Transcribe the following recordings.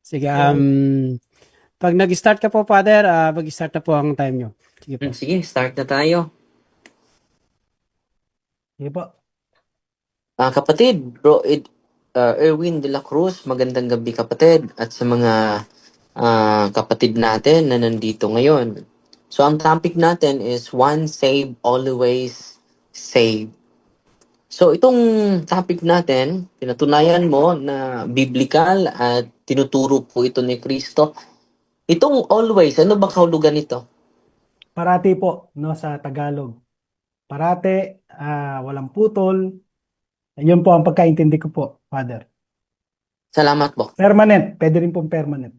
Sige, Ayun. pag nag-start ka po, Father, mag-start na po ang time nyo. Sige po. Sige, start na tayo. Sige po. Kapatid, Erwin de la Cruz, magandang gabi kapatid. At sa mga kapatid natin na nandito ngayon. So ang topic natin is one save, always save. So itong topic natin, pinatunayan mo na biblical at tinuturo po ito ni Kristo. Itong always, ano ba kahulugan nito? Parati po, no, sa Tagalog. Parate, walang putol. Yun po ang pagkaintindi ko po, Father. Salamat po. Permanent. Pwede rin pong permanent.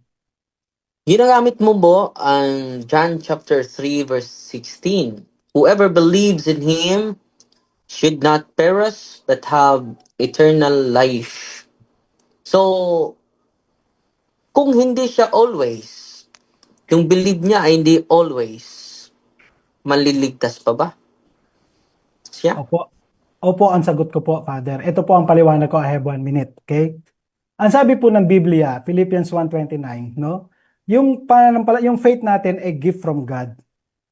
Ginagamit mo po ang John chapter 3 verse 16. Whoever believes in him should not perish but have eternal life. So, kung hindi siya always, yung believe niya ay hindi always, maliligtas pa ba siya? Opo. Opo, ang sagot ko po, Father. Ito po ang paliwanag ko. I have 1 minute. Okay? Ang sabi po ng Biblia, Philippians 1:29, no? Yung faith natin ay gift from God.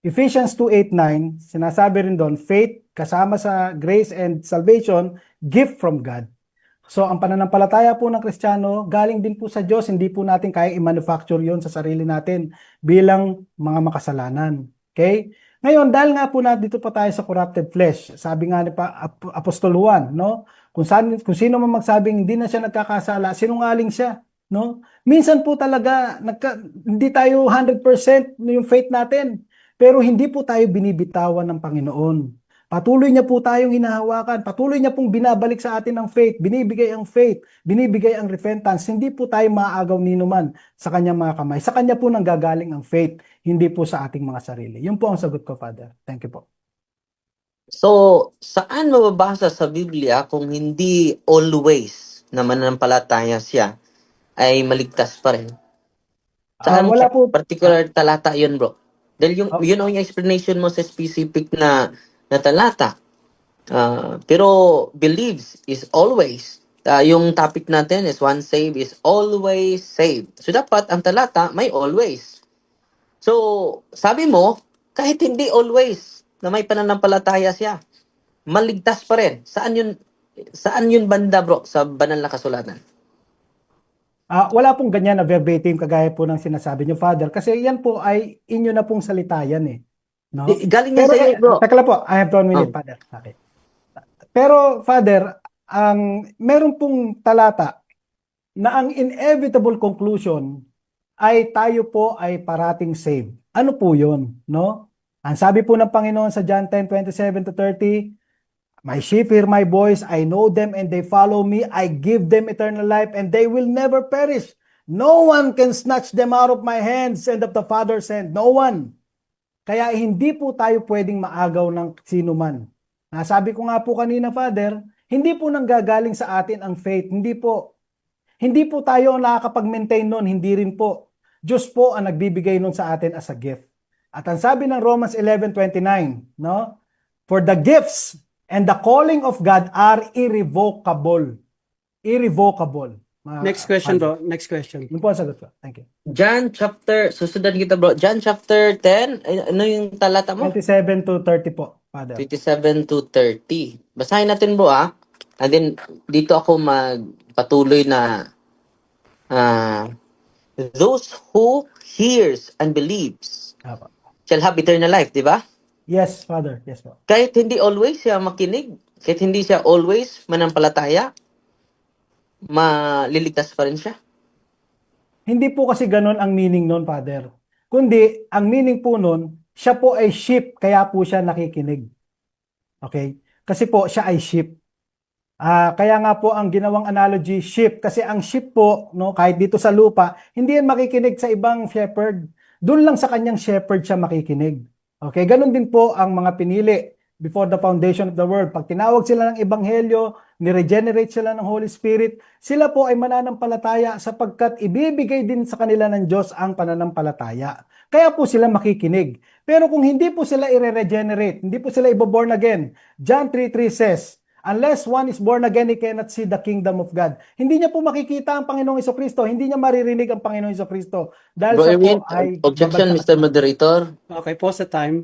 Ephesians 2:8-9, sinasabi rin doon, faith kasama sa grace and salvation, gift from God. So ang pananampalataya po ng Kristiyano, galing din po sa Diyos, hindi po natin kaya i-manufacture yon sa sarili natin bilang mga makasalanan. Okay? Ngayon, dahil nga po na dito pa tayo sa corrupted flesh, sabi nga ni Apostol Juan, no? Kung sino man magsabing hindi na siya nagkakasala, sinungaling siya, no? Minsan po talaga hindi tayo 100% yung faith natin, pero hindi po tayo binibitawan ng Panginoon. Patuloy niya po tayong hinahawakan. Patuloy niya pong binabalik sa atin ang faith, binibigay ang repentance. Hindi po tayo maaagaw ninuman sa kanyang mga kamay. Sa kanya po nanggagaling ang faith, hindi po sa ating mga sarili. Yun po ang sagot ko, Father. Thank you po. So, saan mababasa sa Biblia kung hindi always na mananampalataya siya ay maligtas pa rin? Saan Wala po. particular talata yun, bro? Dahil Ah, yun ang yung explanation mo sa specific na talata. Pero believes is always. Yung topic natin is one save is always save. So dapat ang talata may always. So sabi mo, kahit hindi always na may pananampalataya siya, maligtas pa rin. Saan yun banda bro sa banal na kasulatan? Wala pong ganyan na verbatim kagaya po ng sinasabi niyo, Father, kasi yan po ay inyo na pong salita yan eh. No? Galing yan Pero sa iyo, bro. teka lang po, I have 1 minute, Oh. Father. Okay. Pero, Father, meron pong talata na ang inevitable conclusion ay tayo po ay parating saved. Ano po yun? No? Ang sabi po ng Panginoon sa John 10:27-30, my sheep hear my voice, I know them and they follow me, I give them eternal life and they will never perish. No one can snatch them out of my hands and of the Father's hand. No one. Kaya hindi po tayo pwedeng maagaw ng sino man. Nasabi ko nga po kanina, Father, hindi po nanggagaling sa atin ang faith. Hindi po. Hindi po tayo ang nakakapag-maintain nun. Hindi rin po. Diyos po ang nagbibigay nun sa atin as a gift. At ang sabi ng Romans 11:29, no? For the gifts and the calling of God are irrevocable. Irrevocable. Next question, bro. Next question. Yun po ang sagot ko. Thank you. John chapter, susundan kita bro. John chapter 10, ano yung talata mo? 27-30 po, Father. 27-30. Basahin natin bro And then, dito ako magpatuloy na those who hears and believes Apo. shall have eternal life, di ba? Yes, Father. Yes po. Kahit hindi always siya makinig, kahit hindi siya always manampalataya, maliligtas pa rin siya. Hindi po kasi ganun ang meaning nun, Father. Kundi, ang meaning po nun, siya po ay sheep, kaya po siya nakikinig. Okay? Kasi po, siya ay sheep. Kaya nga po ang ginawang analogy, sheep. Kasi ang sheep po, no, kahit dito sa lupa, hindi yan makikinig sa ibang shepherd. Doon lang sa kanyang shepherd siya makikinig. Okay? Ganun din po ang mga pinili before the foundation of the world. Pag tinawag sila ng ebanghelyo, ni-regenerate sila ng Holy Spirit, sila po ay mananampalataya sapagkat ibibigay din sa kanila ng Diyos ang pananampalataya. Kaya po sila makikinig. Pero kung hindi po sila i-regenerate, hindi po sila i-born again, John 3:3 says, Unless one is born again, he cannot see the kingdom of God. Hindi niya po makikita ang Panginoong Jesucristo. Hindi niya maririnig ang Panginoong Jesucristo. Dahil Bro siya Erwin, po ay objection, babagsak at Mr. babagsak. Moderator. Okay po sa time.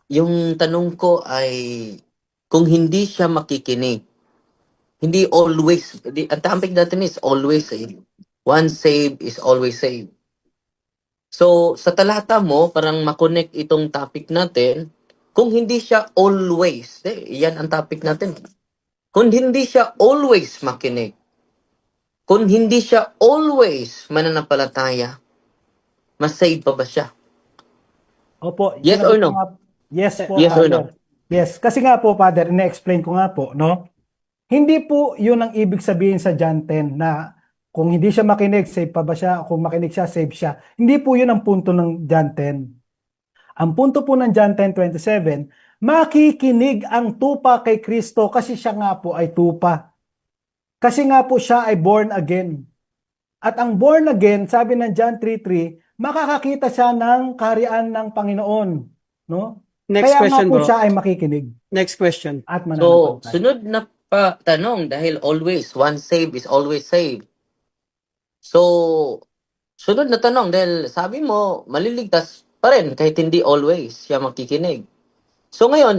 Yung tanong ko ay kung hindi siya makikinig, hindi always, ang topic natin is always saved. Once saved is always saved. So, sa talata mo, parang makonect itong topic natin, kung hindi siya always, yan ang topic natin. Kung hindi siya always makinig, kung hindi siya always mananampalataya, masave pa ba siya? Opo, Yes sinagot or ko no? nga. Yes po, Yes or Father. no? Yes, kasi nga po, Father, ina-explain ko nga po, no? Hindi po yun ang ibig sabihin sa John 10 na kung hindi siya makinig, save pa ba siya? Kung makinig siya, save siya. Hindi po yun ang punto ng John 10. Ang punto po ng John 10:27, makikinig ang tupa kay Kristo kasi siya nga po ay tupa. Kasi nga po siya ay born again. At ang born again, sabi ng John 3:3, makakakita siya ng kaharian ng Panginoon, no? Next Kaya nga question, po bro. siya ay makikinig Next question. at So, mananampalataya. sunod na pa tanong, dahil always, once saved is always saved. So, sunod na tanong, dahil sabi mo, maliligtas pa rin kahit hindi always siya makikinig. So ngayon,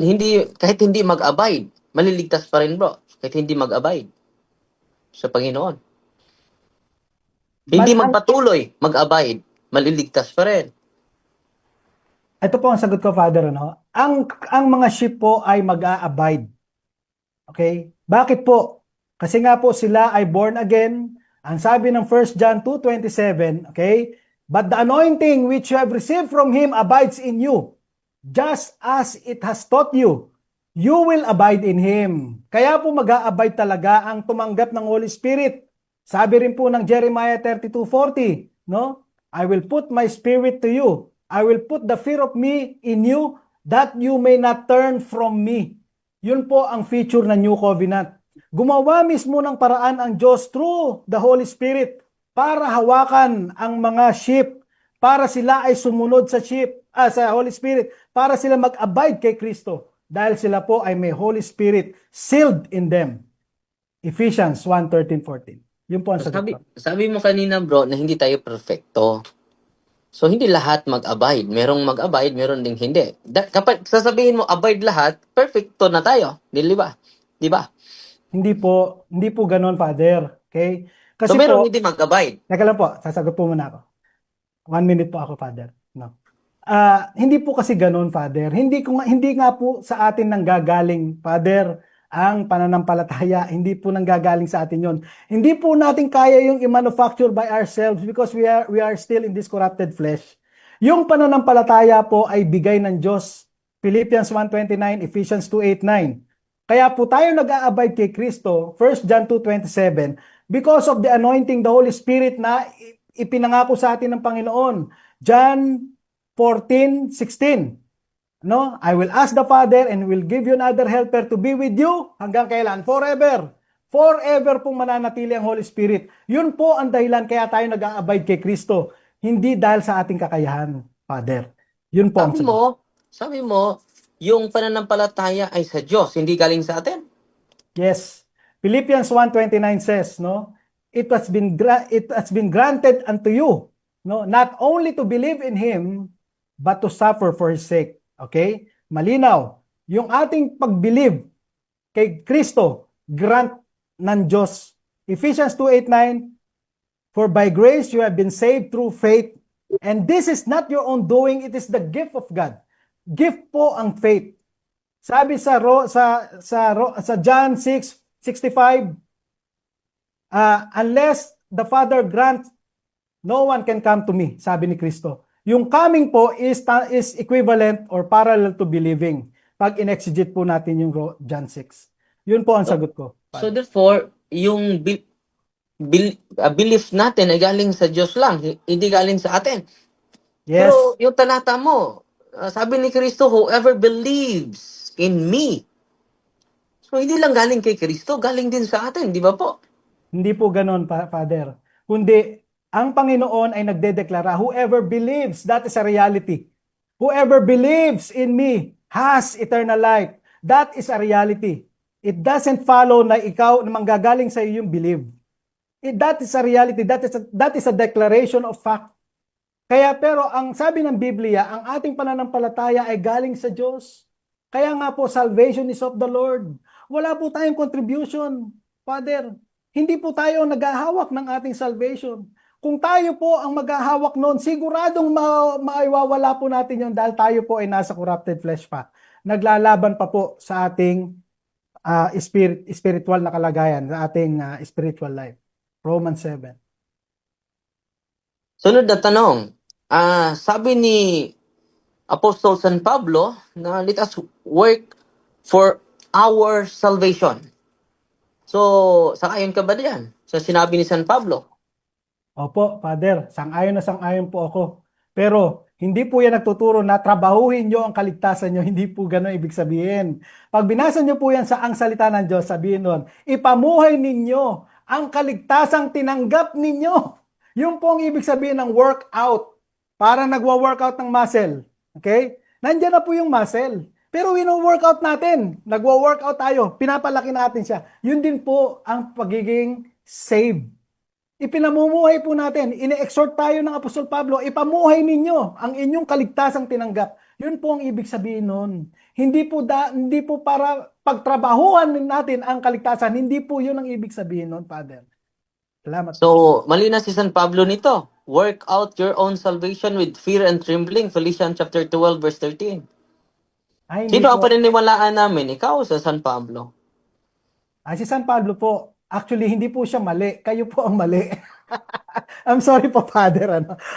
kahit hindi mag-abide, maliligtas pa rin bro, kahit hindi mag-abide sa Panginoon. Hindi magpatuloy, mag-abide, maliligtas pa rin. Ito po ang sagot ko, Father, ano? Ang mga sheep po ay mag-a-abide. Okay? Bakit po? Kasi nga po sila ay born again. Ang sabi ng 1 John 2:27, okay? But the anointing which you have received from Him abides in you, just as it has taught you. You will abide in Him. Kaya po mag-a-abide talaga ang tumanggap ng Holy Spirit. Sabi rin po ng Jeremiah 32:40, no? I will put my spirit to you. I will put the fear of me in you that you may not turn from me. Yun po ang feature ng New Covenant. Gumawa mismo ng paraan ang Diyos through the Holy Spirit para hawakan ang mga sheep, para sila ay sumunod sa sa Holy Spirit, para sila mag-abide kay Kristo dahil sila po ay may Holy Spirit sealed in them. Ephesians 1:13-14. Yun po ang sagot ko. Sabi mo kanina bro na hindi tayo perfecto. So hindi lahat mag-abide. Merong mag-abide, meron ding hindi. Kapag sasabihin mo abide lahat, perfecto na tayo. Di ba? Di ba? Hindi po ganoon, Father. Okay? So Kasi meron po, hindi mag-abide. teka lang po, sasagot po muna ako. 1 minute po ako, Father. No. Hindi po kasi ganoon, Father. Hindi nga po sa atin nanggagaling, Father, ang pananampalataya. Hindi po nanggagaling sa atin 'yon. Hindi po natin kaya yung i-manufacture by ourselves because we are still in this corrupted flesh. Yung pananampalataya po ay bigay ng Diyos. Philippians 1:29, Ephesians 2:8-9. Kaya po tayo nag-a-abide kay Kristo, 1 John 2:27, because of the anointing, the Holy Spirit na ipinangako sa atin ng Panginoon. John 14:16. No? I will ask the Father and will give you another helper to be with you hanggang kailan? Forever. Forever pong mananatili ang Holy Spirit. Yun po ang dahilan kaya tayo nag-a-abide kay Kristo. Hindi dahil sa ating kakayahan, Father. Yun po ang sagot. Sabi mo, yung pananampalataya ay sa Diyos, hindi galing sa atin. Yes. Philippians 1:29 says, no? It has been granted unto you, no, not only to believe in Him, but to suffer for His sake. Okay? Malinaw. Yung ating pag-believe kay Kristo, grant ng Diyos. Ephesians 2:8-9, for by grace you have been saved through faith, and this is not your own doing, it is the gift of God. Gift po ang faith. Sabi sa John 6:65, unless the Father grants, no one can come to me, sabi ni Kristo. Yung coming po is equivalent or parallel to believing. Pag in-exegete po natin yung John 6. Yun po ang sagot ko. So therefore, yung belief natin ay galing sa Diyos lang, hindi galing sa atin. Yes. Pero yung talata mo, sabi ni Kristo, whoever believes in me. So hindi lang galing kay Kristo, galing din sa atin, di ba po? Hindi po ganon, Father. Kundi, ang Panginoon ay nagdedeklara, whoever believes, that is a reality. Whoever believes in me has eternal life. That is a reality. It doesn't follow na ikaw, na manggagaling sa iyo yung believe. That is a reality. That is a declaration of fact. Kaya pero ang sabi ng Biblia, ang ating pananampalataya ay galing sa Diyos. Kaya nga po, salvation is of the Lord. Wala po tayong contribution, Father. Hindi po tayo naghahawak ng ating salvation. Kung tayo po ang maghahawak noon, siguradong maiwawala po natin yun dahil tayo po ay nasa corrupted flesh pa. Naglalaban pa po sa ating spiritual na kalagayan, sa ating spiritual life. Romans 7. Sunod na tanong. Sabi ni Apostle San Pablo na let us work for our salvation. So, sangayon ka ba diyan sa sinabi ni San Pablo? Opo, Father, sang-ayon na sang-ayon po ako. Pero hindi po yan nagtuturo na trabahuhin nyo ang kaligtasan nyo. Hindi po gano'n ibig sabihin. Pag binasa nyo po yan sa ang salita ng Diyos, sabihin nun, ipamuhay ninyo ang kaligtasang tinanggap ninyo. Yun po ang ibig sabihin ng workout. Para nagwa-workout ng muscle. Okay? Nandiyan na po yung muscle. Pero wino-workout natin. Nagwa-workout tayo. Pinapalaki natin siya. Yun din po ang pagiging saved. Ipinamumuhay po natin, ine-exhort tayo ng Apostol Pablo, ipamuhay ninyo ang inyong kaligtasang tinanggap. Yun po ang ibig sabihin nun. Hindi po para pagtrabahuhan natin ang kaligtasan, hindi po yun ang ibig sabihin nun, Father. Salamat. So, mali na si San Pablo nito. Work out your own salvation with fear and trembling. Philippians chapter 12 verse 13. Ay, hindi Sino ang po. paniniwalaan namin? Ikaw sa San Pablo? Si San Pablo po, actually hindi po siya mali, kayo po ang mali. I'm sorry po, Father.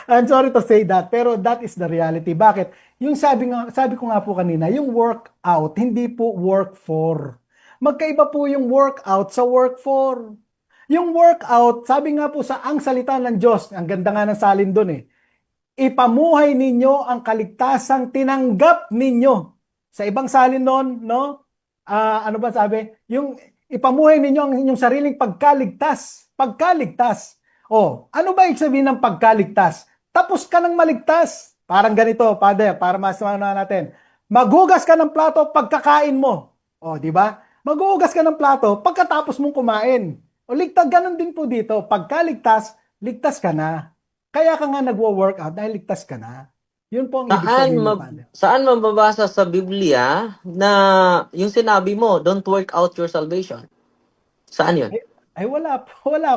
I'm sorry to say that, pero that is the reality. Bakit? Yung sabi ko nga po kanina, yung workout, hindi po work for. Magkaiba po yung workout sa work for. Yung workout, sabi nga po sa ang salita ng Diyos, ang ganda nga ng salin doon ipamuhay ninyo ang kaligtasang tinanggap ninyo. Sa ibang salin noon, no? Ano ba sabi? Yung ipamuhay ninyo ang inyong sariling pagkaligtas. Pagkaligtas. Ano ba ibig sabihin ng pagkaligtas? Tapos ka ng maligtas. Parang ganito, Father, para masama natin. Maghugas ka ng plato pagkakain mo. Di ba? Maghugas ka ng plato pagkatapos mong kumain. Ligtas, ganun din po dito. Pagkaligtas, ligtas ka na. Kaya ka nga nagwo-workout dahil ligtas ka na. Yun po ang ibig sabihin ng Father. Saan mababasa sa Biblia na yung sinabi mo, don't work out your salvation? Saan yun? Ay wala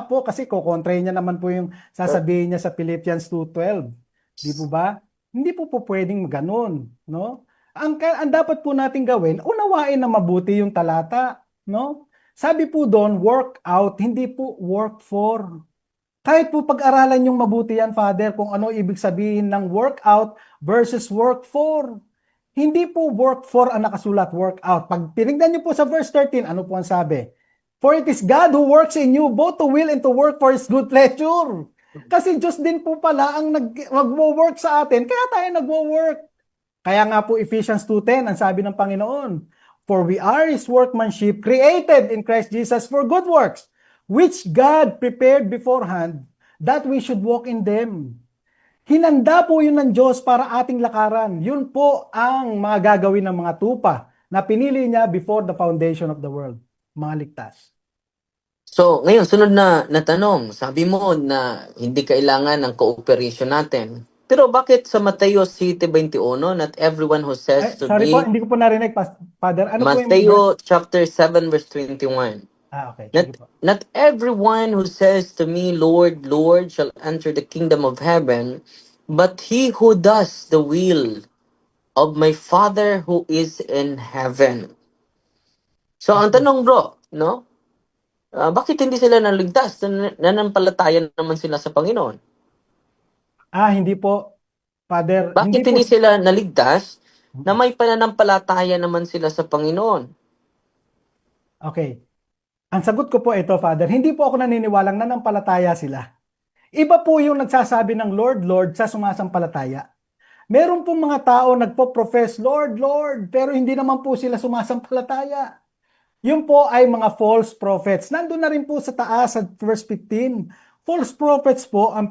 po kasi kokontrahin niya naman po yung sasabihin niya sa Philippians 2:12. Di po ba? Hindi po pwedeng ganun, no? Ang dapat po natin gawin, unawain na mabuti yung talata, no? Sabi po doon, work out, hindi po work for. Kahit po pag-aralan yung mabuti yan, Father, kung ano ibig sabihin ng workout versus work for. Hindi po work for ang nakasulat, workout. Pag tinignan niyo po sa verse 13, ano po ang sabi? For it is God who works in you both to will and to work for His good pleasure. Kasi Diyos din po pala ang nagwo-work sa atin, kaya tayo nagwo-work. Kaya nga po Ephesians 2:10, ang sabi ng Panginoon, for we are His workmanship, created in Christ Jesus for good works, which God prepared beforehand that we should walk in them. Hinanda po yun ng Diyos para ating lakaran. Yun po ang mga gagawin ng mga tupa na pinili niya before the foundation of the world. Mga ligtas. So, ngayon, sunod na tanong. Sabi mo na hindi kailangan ng cooperation natin. Pero bakit sa Mateo 7:21, not everyone who says to Sorry po, me, hindi ko po narinig, Father. Ano po yung Mateo chapter 7 verse 21. okay. Sige po. Not everyone who says to me, Lord, Lord, shall enter the kingdom of heaven, but he who does the will of my Father who is in heaven. So, ang tanong bro, no? Bakit hindi sila naligtas? Nanampalataya naman sila sa Panginoon. Hindi po, Father. Bakit Hindi po. hindi sila naligtas na may pananampalataya naman sila sa Panginoon? Okay. Ang sagot ko po ito, Father. Hindi po ako naniniwalang nanampalataya sila. Iba po yung nagsasabi ng Lord, Lord sa sumasampalataya. Meron po mga tao nagpo-profess, Lord, Lord, pero hindi naman po sila sumasampalataya. Yun po ay mga false prophets. Nandun na rin po sa taas sa verse 15. False prophets po ang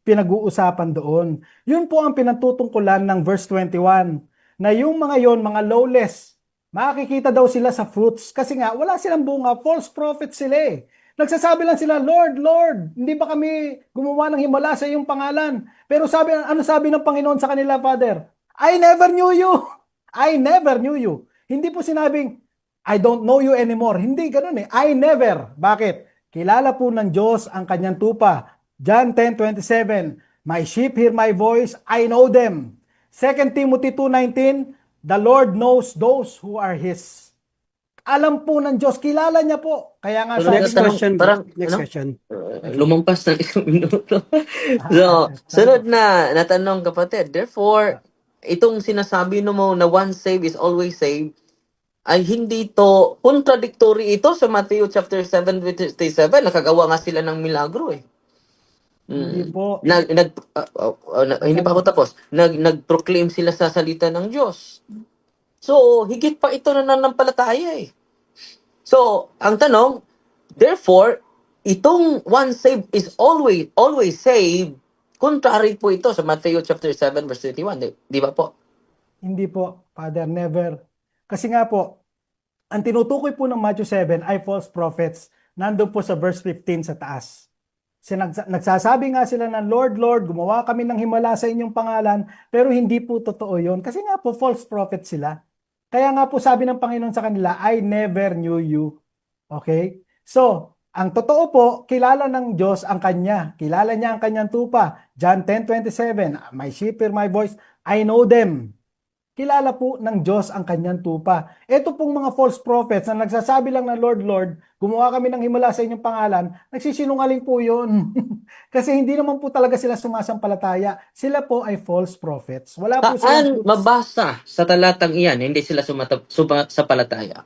pinag-uusapan doon. Yun po ang pinatutungkulan ng verse 21. Na yung mga yon, mga lawless, Makikita daw sila sa fruits kasi nga wala silang bunga, false prophet sila eh. Nagsasabi lang sila, Lord, Lord, hindi ba kami gumawa ng himala sa iyong pangalan? Pero ano sabi ng Panginoon sa kanila, Father? I never knew you. I never knew you. Hindi po sinabing, I don't know you anymore. Hindi ganun eh. I never. Bakit? Kilala po ng Diyos ang kanyang tupa. John 10:27, My sheep hear my voice, I know them. 2 Timothy 2:19, The Lord knows those who are His. Alam po ng Diyos, kilala niya po. Kaya nga Pero sabi Next niya, question, bro. parang, Next ano? question. Lumampas ng isang minuto. So, sunod na tanong, kapatid. Therefore, itong sinasabi mo na once saved is always saved, ay hindi to contradictory ito sa Matthew chapter 7:57. Nakagawa nga sila ng milagro eh. hindi po. Hindi pa ako tapos. Nag-proclaim sila sa salita ng Diyos. So, higit pa ito na nanampalataya eh. So, ang tanong, therefore, itong once saved is always saved. Contrary po ito sa Matthew chapter 7 verse 21. Di ba po? Hindi po, Father, never. Kasi nga po, ang tinutukoy po ng Matthew 7 ay false prophets. Nandun po sa verse 15 sa taas. Nagsasabi nga sila ng Lord, Lord, gumawa kami ng himala sa inyong pangalan, pero hindi po totoo yun. Kasi nga po, false prophets sila. Kaya nga po sabi ng Panginoon sa kanila, I never knew you. Okay? So, ang totoo po, kilala ng Diyos ang Kanya. Kilala niya ang Kanyang tupa. John 10:27, My sheep hear my voice, I know them. Kilala po ng Diyos ang Kanyang tupa. Ito pong mga false prophets na nagsasabi lang na Lord, Lord, gumawa kami ng himala sa inyong pangalan, nagsisinungaling po yun. Kasi hindi naman po talaga sila sumasampalataya. Sila po ay false prophets. Wala po silang Saan mabasa sa talatang iyan, hindi sila sumasampalataya?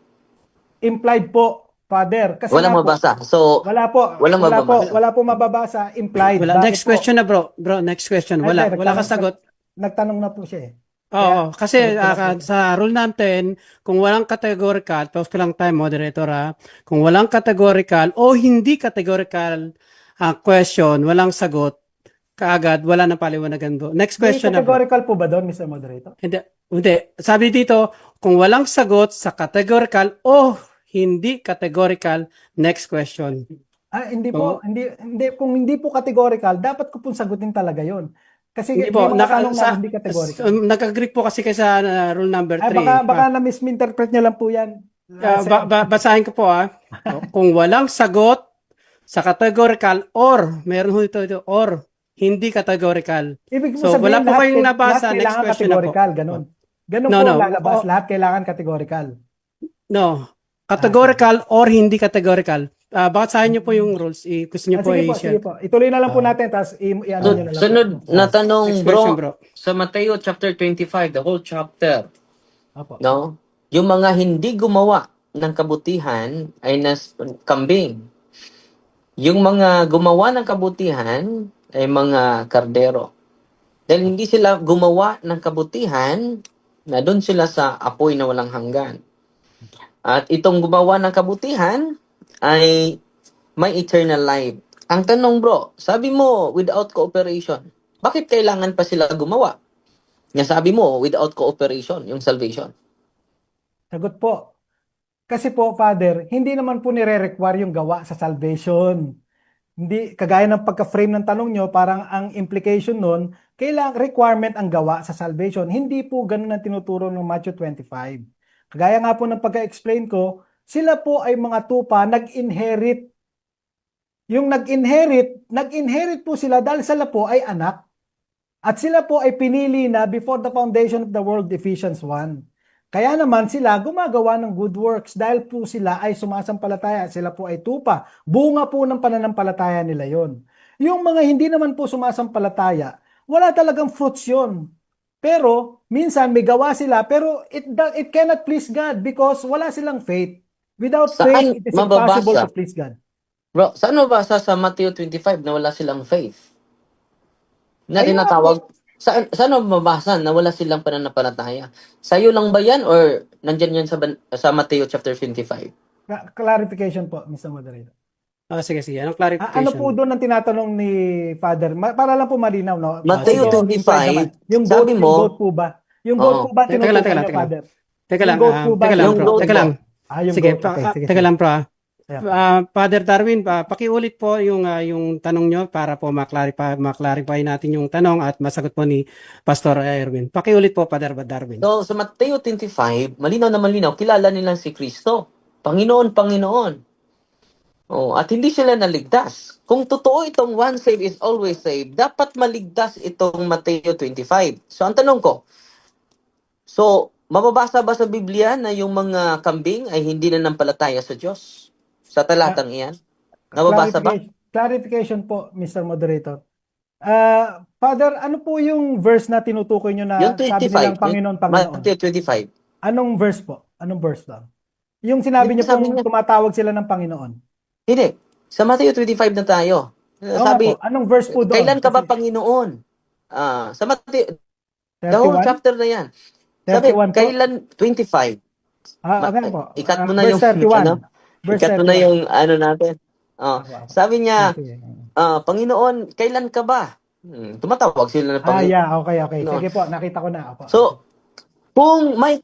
implied po, Father. Kasi Walang nga po, mabasa. So, wala walang mababasa. wala po mababasa, implied. Wala. Bakit Next po? question na, bro. Bro, next question. Wala. Hindi, Wala kang sagot. Nagtanong na po siya eh. Oo, kasi sagot ko na po. sa rule natin, kung walang categorical, pause ko lang time, moderator ha, kung walang categorical o hindi categorical question, walang sagot, kaagad, wala na paliwanagan bro. Next May question na bro. categorical po ba doon, Mr. Moderator? Hindi. Sabi dito, kung walang sagot sa categorical o hindi categorical, next question. Hindi So, po, hindi kung hindi po categorical, dapat ko pong sagutin talaga 'yon. Kasi hindi may po. mga tanong na hindi categorical. Nag-agree po kasi kayo sa rule number 3. Baka na-misinterpret niyo lang po 'yan. Basahin ko po Kung walang sagot sa categorical or meron ho ito or hindi categorical. Ibig mo So sabihin, wala po lahat, kayong lahat nabasa. Next kailangan question na po. categorical, ganun. Ganun No, po no. ang lalabas, lahat kailangan categorical. No. Categorical or hindi categorical. Basahin niyo po yung rules. Gusto niyo po Sige i-share. po. Ituloy na lang po natin, tapos i-ano So, nyo na lang sunod po. na tanong, Next question, bro, bro. sa Matthew chapter 25, the whole chapter, Opo. no? Yung mga hindi gumawa ng kabutihan ay kambing. Yung mga gumawa ng kabutihan ay mga kardero. Dahil hindi sila gumawa ng kabutihan, na doon sila sa apoy na walang hanggan. At itong gumawa ng kabutihan ay may eternal life. Ang tanong bro, sabi mo without cooperation, bakit kailangan pa sila gumawa? Nga sabi mo without cooperation, yung salvation. Sagot po. Kasi po, Father, hindi naman po nire-require yung gawa sa salvation. Hindi, kagaya ng pagka-frame ng tanong nyo, parang ang implication nun, kailangan requirement ang gawa sa salvation. Hindi po ganun ang tinuturo ng Matthew 25. Kagaya nga po ng pagka-explain ko, sila po ay mga tupa, nag-inherit. Yung nag-inherit po sila dahil sila po ay anak. At sila po ay pinili na before the foundation of the world, Ephesians 1. Kaya naman sila gumagawa ng good works dahil po sila ay sumasampalataya. Sila po ay tupa. Bunga po ng pananampalataya nila yon. Yung mga hindi naman po sumasampalataya, wala talagang fruits yun. Pero minsan may gawa sila pero it cannot please God because wala silang faith. Without Saan faith, it is impossible mababasa? to please God. Bro, saan mabasa sa Matthew 25 na wala silang faith? Na Ayun nga tinatawag, saan mababasa na wala silang pananampalataya? Sa'yo lang ba yan or nandyan yan sa Matthew chapter 25? Clarification po, Mr. Moderator. Sige. Anong Ano clarification? po doon ang tinatanong ni Father? Para lang po malinaw, no? Matthew Kasi po, 25, implied naman. Yung sabi goat, mo, yung goat po ba? Yung goat Oo. po ba Teka lang. tinutukoy niyo, Father? Teka Yung lang, goat po ba? teka lang Yung bro. goat Teka po. lang. Yung Sige, goat. Okay, sige, teka sige. lang bro. Yeah. Father Darwin, pakiulit po yung tanong nyo para po maklarify natin yung tanong at masagot po ni Pastor Erwin. Pakiulit po, Father Darwin. So, sa Mateo 25, malinaw na malinaw, kilala nila si Kristo. Panginoon, Panginoon. Oh, at hindi sila naligtas. Kung totoo itong one save is always saved, dapat maligtas itong Mateo 25. So, ang tanong ko, so, mababasa ba sa Biblia na yung mga kambing ay hindi na nampalataya sa Diyos? Sa Ah, talatang iyan? Nababasa ba? clarification po, Mr. Moderator. Father, ano po yung verse na tinutukoy nyo Yung na sabi 25, nilang yung Panginoon, Panginoon? Matthew 25. Anong verse po? Anong verse doon? Yung Di sinabi ba niyo sabi pong niya? tumatawag sila ng Panginoon. Hindi. Sa Matthew 25 na tayo. Oo nga po. Sabi, Anong verse po doon? kailan ka ba Kasi Panginoon? Sa Matthew, the whole 31? chapter na yan. Sabi, 31 po? kailan 25? Okay po. Ikat mo na Verse yung 31. ano, Verse ikat mo na 31. yung ano natin. Ako. Sabi niya, Sige. Panginoon, kailan ka ba? Tumatawag sila ng Panginoon. Yeah, okay. Sige po, nakita ko na. Opo. So, kung may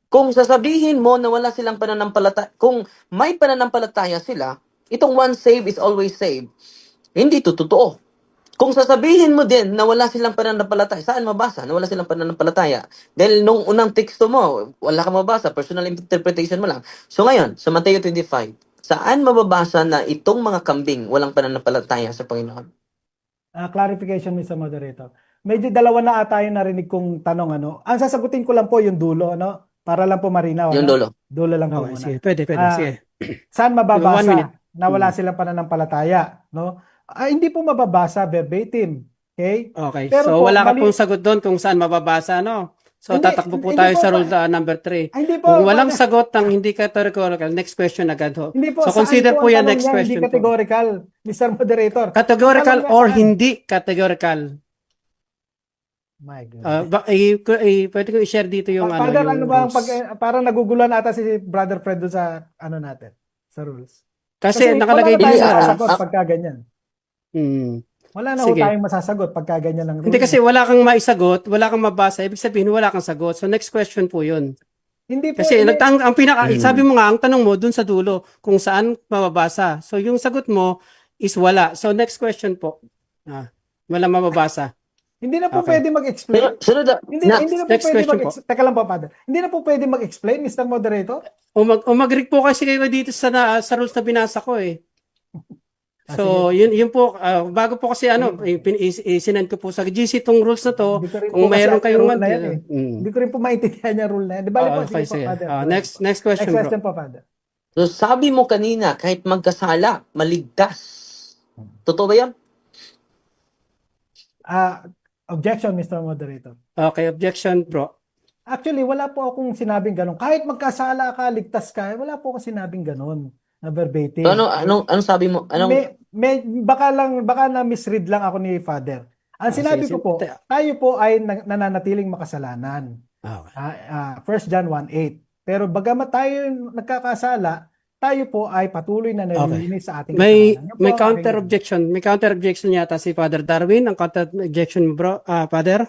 kung sasabihin mo na wala silang pananampalataya, kung may pananampalataya sila, itong one save is always save. Hindi to totoo. Kung sasabihin mo din na wala silang pananampalataya, saan mabasa na wala silang pananampalataya? Dahil nung unang teksto mo, wala kang mabasa, personal interpretation mo lang. So ngayon, sa Mateo 25, saan mababasa na itong mga kambing walang pananampalataya sa Panginoon? Clarification, Mr. Moderator. Medyo dalawa na ata yung narinig kong tanong, ano. Ang sasagutin ko lang po yung dulo, ano, para lang po marinaw, Yung ano. lolo. Dulo lang po Okay, muna. sige. Pwede, sige. Saan 1 minute. mababasa na wala silang pananampalataya, no? Hindi po mababasa verbatim, okay? Okay. Pero So, po, wala ka mali, pong sagot doon kung saan mababasa, no? So, hindi, tatakbo po hindi tayo po, sa rule number 3. hindi Kung po, walang Father. sagot ng hindi categorical, next question agad ho. Hindi po, So, saan consider po po ang yan tanong next niya, hindi question po. categorical, Mr. Moderator. Ang tanong Categorical niya or saan? hindi categorical. My goodness. Pwede ko i-share dito yung Father, ano yung ba ang rules. parang naguguluhan ata si Brother Fred doon sa ano natin, sa rules. Kasi Kasi wala nakalagay na dito tayong sa masasagot rules. pagka ganyan. Hmm. Wala na ho Sige. tayong masasagot pagka ganyan ang Hindi rule kasi niya. wala kang maisagot, wala kang mabasa, ibig sabihin wala kang sagot. So next question po 'yun. Hindi po, Kasi ang pinaka sabi Mm. mo nga ang tanong mo dun sa dulo kung saan mababasa. So yung sagot mo is wala. So next question po. Wala mababasa. hindi na po Okay. pwede mag-explain. Sunod Hindi na po Next pwede question po. Teka lang po, Father. Hindi na po pwede mag-explain, Mr. Moderator. Umagrik po kasi kayo dito sa rules na binasa ko eh. Sige So, po. yun po, bago po kasi isinend ko po sa GC tong rules na to, Hindi ko rin kung po kasi mayroon alam yung kayong rule na yan eh. Hindi ko rin po maintindihan yung rule na yan. Di bali po, okay, sige po, sige. Father. Next Next question, bro. question po, Father. So sabi mo kanina, kahit magkasala, maligtas. Totoo ba yan? Objection, Mr. Moderator. Okay, objection, bro. Actually, wala po akong sinabing ganun. Kahit magkasala ka, ligtas ka, wala po akong sinabing ganun na So, verbatim. anong sabi mo? Baka na misread lang ako ni Father. Ang sinabi ko po, tayo po ay nananatiling makasalanan. Okay. 1 John 1:8. Pero bagamat tayo nagkakasala, tayo po ay patuloy na nalilinis sa ating kasalanan. Yan po May ang counter aking- objection. May counter objection yata si Father Darwin. Ang counter objection, bro. Father?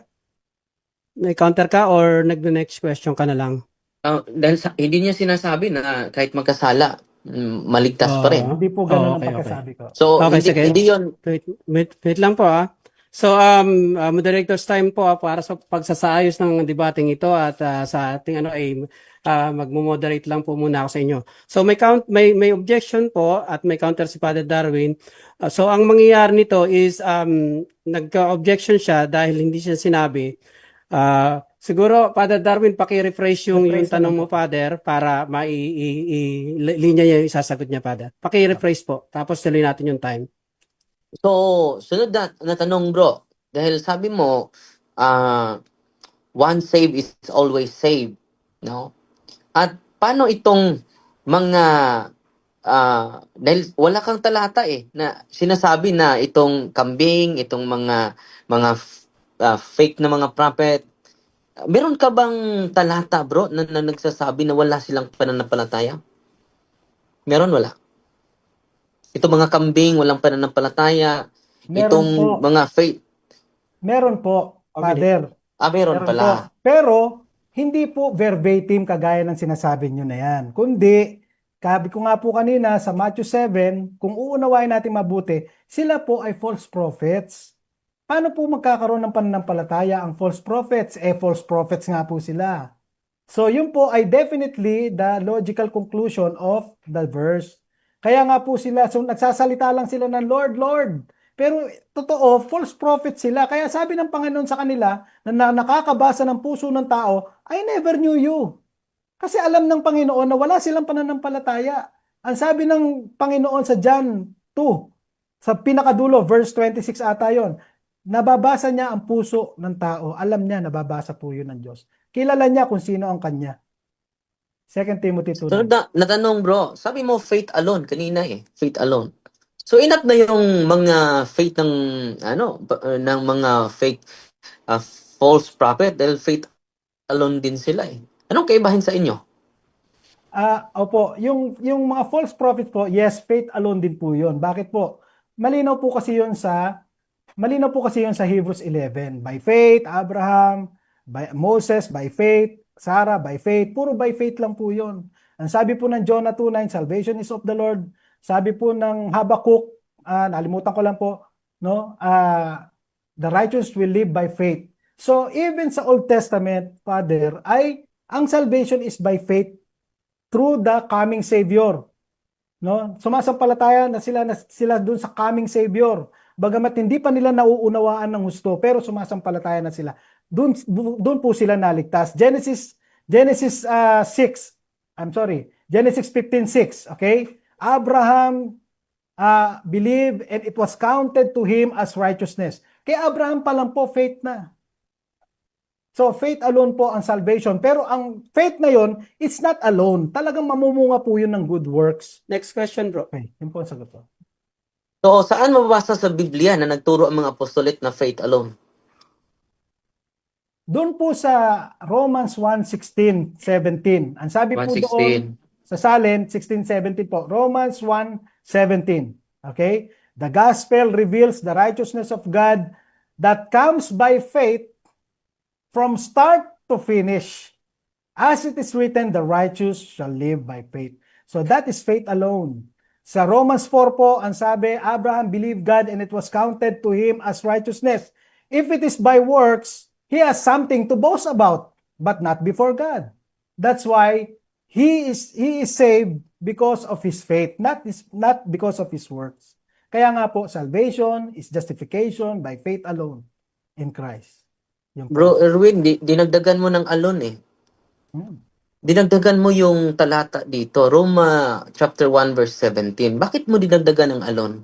May counter ka or nag-next question ka na lang? Dahil hindi niya sinasabi na kahit magkasala, maligtas pa rin. Hindi po ganun ang okay. pagkasabi ko. So, Okay, hindi, sige. hindi yun. Wait lang po So, moderator's time po para sa pagsasaayos ng debating ito at sa ating ay magmo-moderate lang po muna ako sa inyo. So, may objection po at may counter si Father Darwin. So, ang mangyayari nito is nagka-objection siya dahil hindi siya sinabi. Siguro, Father Darwin, paki-refresh yung tanong mo, Father, para linya niya yung isasagot niya, Father. Paki-refresh po, tapos tuloy natin yung time. So, sunod na tanong, bro. Dahil sabi mo, one save is always save. No? At paano itong mga dahil wala kang talata na sinasabi na itong kambing, itong mga fake na mga prophet. Meron ka bang talata, bro, na nagsasabi na wala silang pananampalataya? Meron, wala? Itong mga kambing, walang pananampalataya. Meron Itong po. mga faith. Meron po, Father. Meron pala. Po. Pero, hindi po verbatim kagaya ng sinasabi nyo na yan. Kundi, sabi ko nga po kanina sa Matthew 7, kung uunawain natin mabuti, sila po ay false prophets. Paano po magkakaroon ng pananampalataya ang false prophets? False prophets nga po sila. So, yun po ay definitely the logical conclusion of the verse. Kaya nga po sila, so nagsasalita lang sila ng Lord, Lord. Pero totoo, false prophet sila. Kaya sabi ng Panginoon sa kanila na nakakabasa ng puso ng tao, I never knew you. Kasi alam ng Panginoon na wala silang pananampalataya. Ang sabi ng Panginoon sa John 2, sa pinakadulo, verse 26 ata yon, nababasa niya ang puso ng tao. Alam niya, nababasa po yun ng Diyos. Kilala niya kung sino ang kanya. 2 Timothy So, 2:9. natanong bro, sabi mo faith alone kanina eh, faith alone. So, inat na yung mga faith ng, ng mga fake, false prophet dahil faith alone din sila eh. Anong kaibahan sa inyo? Opo, yung mga false prophet po, yes, faith alone din po yun. Bakit po? Malinaw po kasi yun sa Malinaw po kasi yun sa Hebrews 11. By faith, Abraham, by Moses, by faith, Sarah, by faith. Puro by faith lang po yun. Ang sabi po ng Jonah 2:9, salvation is of the Lord. Sabi po ng Habakkuk, nalimutan ko lang po, no? The righteous will live by faith. So even sa Old Testament, Father, ay ang salvation is by faith through the coming Savior. No? Sumasampalataya na sila doon sa coming Savior. Bagamat hindi pa nila nauunawaan ng husto, pero sumasampalataya na sila. Doon po sila naligtas. Genesis 6. I'm sorry. Genesis 15:6, okay? Abraham believed and it was counted to him as righteousness. Kay Abraham pa lang po faith na. So, faith alone po ang salvation. Pero ang faith na yon, it's not alone. Talagang mamumunga po yun ng good works. Next question, bro. Okay, yun po ang sagot ko. So, saan mababasa sa Biblia na nagturo ang mga apostolit na faith alone? Doon po sa Romans 1:16, 17. Ang sabi po doon 1:16. sa Salin, 16:17 po. Romans 1:17. Okay? The gospel reveals the righteousness of God that comes by faith from start to finish. As it is written, the righteous shall live by faith. So that is faith alone. Sa Romans 4 po, ang sabi, Abraham believed God and it was counted to him as righteousness. If it is by works, he has something to boast about, but not before God. That's why he is saved because of his faith, not because of his works. Kaya nga po, salvation is justification by faith alone in Christ. Yun po. Bro Erwin, dinagdagan mo ng alone eh. Hmm. Dinagdagan mo yung talata dito, Roma chapter 1 verse 17. Bakit mo dinagdagan ng alone?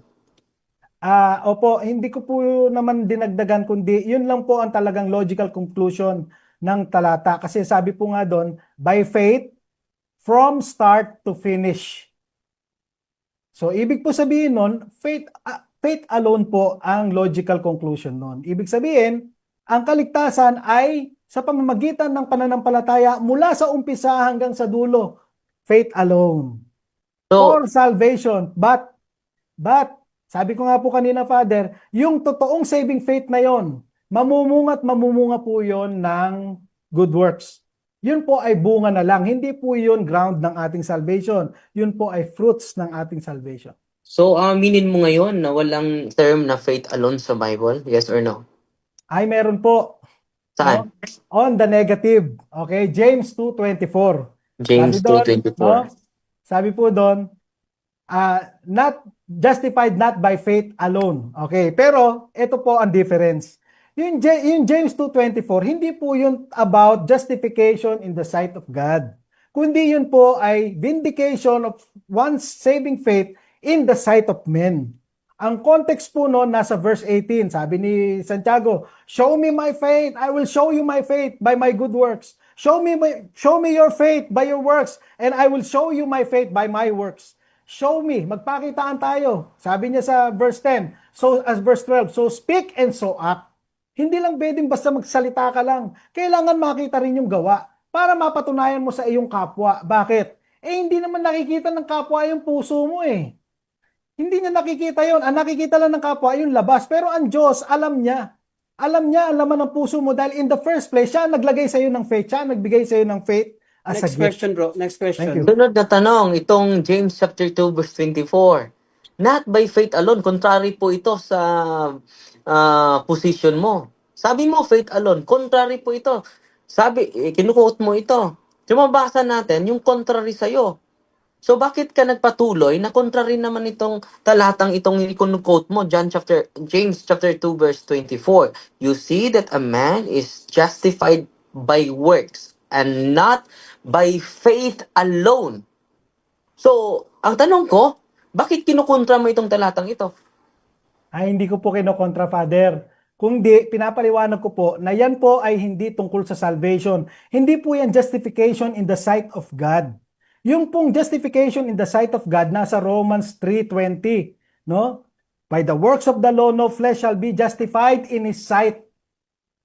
Opo, hindi ko po naman dinagdagan kundi yun lang po ang talagang logical conclusion ng talata. Kasi sabi po nga doon, by faith from start to finish. So ibig po sabihin nun, faith alone po ang logical conclusion nun. Ibig sabihin, ang kaligtasan ay sa pamamagitan ng pananampalataya mula sa umpisa hanggang sa dulo. Faith alone. So, For salvation. But, sabi ko nga po kanina, Father, yung totoong saving faith na yon, mamumunga po yon ng good works. Yun po ay bunga na lang. Hindi po yun ground ng ating salvation. Yun po ay fruits ng ating salvation. so aminin mo ngayon na walang term na faith alone sa Bible? Yes or no? Ay, meron po. Saan? No? On the negative. Okay, James 2:24. James Sabi doon, 2:24. no? Sabi po doon, not justified not by faith alone. Okay, pero ito po ang difference. Yung James 2:24, hindi po yun about justification in the sight of God. Kundi yun po ay vindication of one's saving faith in the sight of men. Ang context po noon nasa verse 18. Sabi ni Santiago, show me my faith, I will show you my faith by my good works. Show me your faith by your works, and I will show you my faith by my works. Show me, magpakitaan tayo. Sabi niya sa verse 10, so as verse 12, so speak and so act. Hindi lang pwedeng basta magsalita ka lang. Kailangan makita rin yung gawa para mapatunayan mo sa iyong kapwa. Bakit? Hindi naman nakikita ng kapwa yung puso mo eh. Hindi niya nakikita yon. Ang nakikita lang ng kapwa yung labas. Pero ang Diyos, alam niya. Alam niya, ang laman ng puso mo dahil in the first place, siya ang naglagay sa iyo ng faith, siya ang nagbigay sa iyo ng faith as a Next gift. question, bro. Next Thank question. you. Sunod na tanong, itong James chapter 2 verse 24. Not by faith alone, contrary po ito sa position mo. Sabi mo faith alone, contrary po ito. Sabi, kinukuot mo ito. So mabasa natin yung contrary sa'yo. So bakit ka nagpatuloy na contrary naman itong talatang itong i-quote mo, James chapter 2 verse 24. You see that a man is justified by works and not by faith alone. So, ang tanong ko, bakit kinukontra mo itong talatang ito? Ay, hindi ko po kinokontra, Father. Kung di, pinapaliwanag ko po na yan po ay hindi tungkol sa salvation. Hindi po yan justification in the sight of God. Yung pong justification in the sight of God nasa Romans 3:20, no? By the works of the law, no flesh shall be justified in His sight.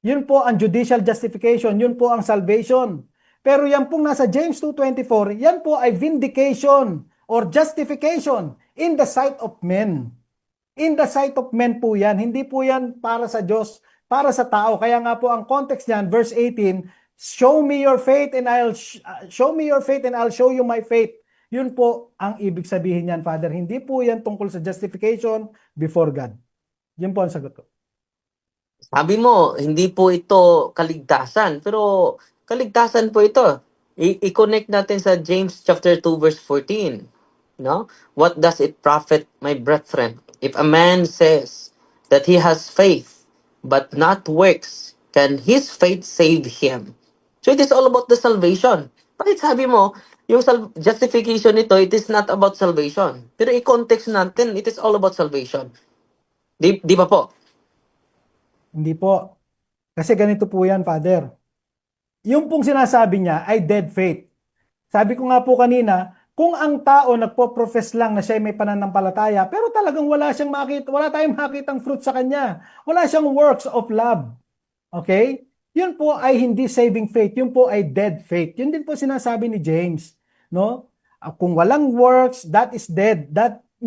Yun po ang judicial justification, yun po ang salvation. Pero yan pong nasa James 2:24, yan po ay vindication or justification in the sight of men. In the sight of men po yan. Hindi po yan para sa Diyos, para sa tao. Kaya nga po ang context niyan, verse 18, show me your faith and I'll show you my faith. Yun po ang ibig sabihin niyan, Father. Hindi po yan tungkol sa justification before God. Yun po ang sagot ko. Sabi mo, hindi po ito kaligtasan, pero kaligtasan po ito. I-connect natin sa James chapter 2 verse 14. No? What does it profit, my brethren, if a man says that he has faith but not works, can his faith save him? So it is all about the salvation. Bakit sabi mo, yung justification nito, it is not about salvation. Pero i-context natin, it is all about salvation. Di ba po? Hindi po. Kasi ganito po yan, Father. Yung pong sinasabi niya ay dead faith. Sabi ko nga po kanina, kung ang tao nagpo-profess lang na siya ay may pananampalataya, pero talagang wala tayong makitang fruit sa kanya. Wala siyang works of love. Okay? Yun po ay hindi saving faith. Yun po ay dead faith. Yun din po sinasabi ni James. No? Kung walang works, that is dead.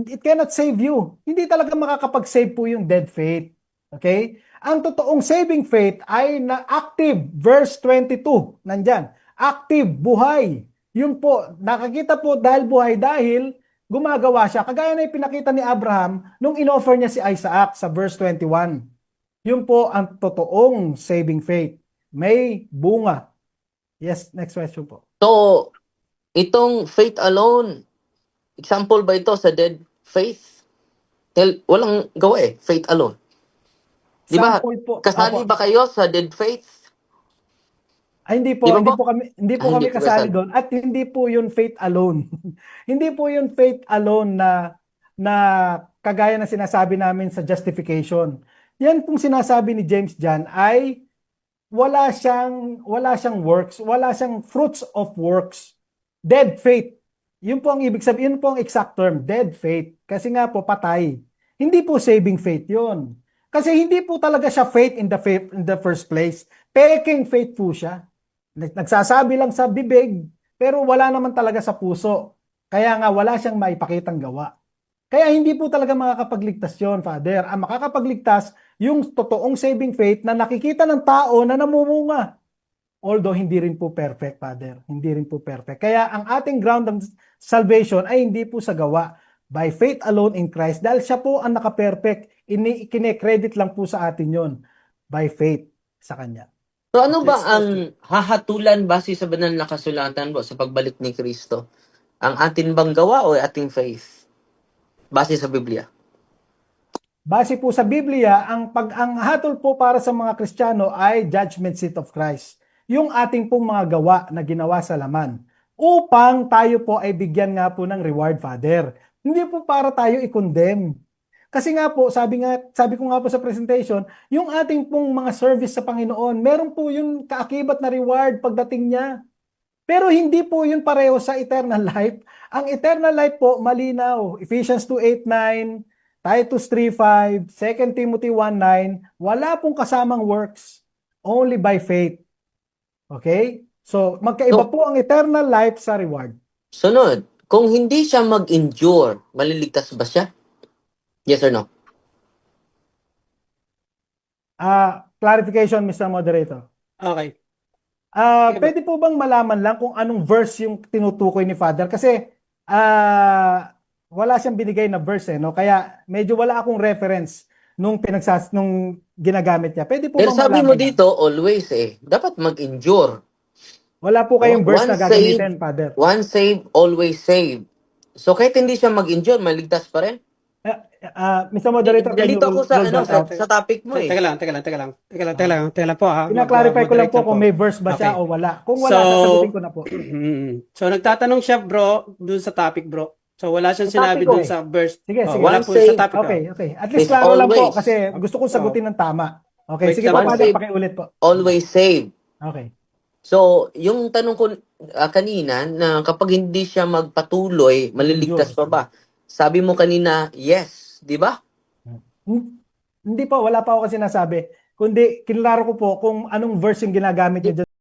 It cannot save you. Hindi talaga makakapag-save po yung dead faith. Okay? Ang totoong saving faith ay na active. Verse 22, nandyan. Active, buhay. Yun po, nakakita po dahil buhay dahil gumagawa siya. Kagaya na ipinakita ni Abraham nung inoffer niya si Isaac sa verse 21. Yun po ang totoong saving faith. May bunga. Yes, next question po. So, itong faith alone, example ba ito sa dead faith? Walang gawa eh, faith alone. Di ba? Sample po. Kasali Apo. ba kayo sa dead faith? Ay, hindi Di po, ba hindi po? po kami, hindi po Hindi kami po kasali kasali. doon at hindi po yun faith alone. Hindi po yun faith alone na kagaya na sinasabi namin sa justification. Yan pong sinasabi ni James Jan ay wala siyang works, wala siyang fruits of works. Dead faith. Yun po ang ibig sabihin, yun po ang exact term, dead faith. Kasi nga po patay. Hindi po saving faith yun. Kasi hindi po talaga siya faith in the first place. Peking faith po siya. Nagsasabi lang sa bibig, pero wala naman talaga sa puso. Kaya nga wala siyang maipakitang gawa. Kaya hindi po talaga makakapagligtas yun, Father. Ang makakapagligtas, yung totoong saving faith na nakikita ng tao na namumunga. Although hindi rin po perfect, Father. Hindi rin po perfect. Kaya ang ating ground of salvation ay hindi po sa gawa. By faith alone in Christ. Dahil siya po ang naka-perfect. Kine-credit lang po sa atin yon. By faith sa Kanya. So ano ba Next ang question. hahatulan base sa banal na kasulatan po sa pagbalik ni Kristo? Ang atin bang gawa o ating faith? Base sa Biblia. Base po sa Biblia, ang hatol po para sa mga Kristiyano ay judgment seat of Christ. Yung ating pong mga gawa na ginawa sa laman. Upang tayo po ay bigyan nga po ng reward, Father. Hindi po para tayo i-condemn. Kasi nga po, sabi ko nga po sa presentation, yung ating pong mga service sa Panginoon, meron po yung kaakibat na reward pagdating niya. Pero hindi po yun pareho sa eternal life. Ang eternal life po, malinaw. Ephesians 2:8-9, Titus 3:5, 2 Timothy 1:9, wala pong kasamang works. Only by faith. Okay? So, magkaiba So, po ang eternal life sa reward. sunod, kung hindi siya mag-endure, maliligtas ba siya? Yes or no? Clarification, Mr. Moderator. Okay. Sige ba? Pwede po bang malaman lang kung anong verse yung tinutukoy ni Father? Kasi wala siyang binigay na verse no? Kaya medyo wala akong reference nung ginagamit niya. Pwede po Pero bang sabi malaman mo lang? dito, always dapat mag-endure. Wala po No? kayong verse na Once saved, gagamitin, Father. once saved, always saved. So kahit hindi siya mag-endure, maligtas pa rin. Mr. Moderator, can you Nalito ako sa rule that out? sa topic mo Teka lang, teka lang, teka lang. Teka lang, teka Ah, lang, teka lang po ha. Ina-clarify ko lang Mag-moderate po lang kung po. may verse ba siya Okay. o wala. Kung So, wala, sasagutin ko na po. so nagtatanong siya bro, dun sa topic bro. So wala siyang Sa topic sinabi ko dun eh. sa verse. Sige, Oh, sige. wala Once po sa saved, topic. Okay, okay. At least is klaro lang po always. kasi gusto kong Oh, sagutin ng tama. Okay, wait sige lang. po, Once Father, saved, pakiulit po. always saved. Okay. So, yung tanong ko kanina na kapag hindi siya magpatuloy, maliligtas pa Endure. ba? Sabi mo kanina, yes, di ba? Hindi po, wala pa ako kasi nasabi. Kundi, kinlaro ko po kung anong verse yung ginagamit niyo dyan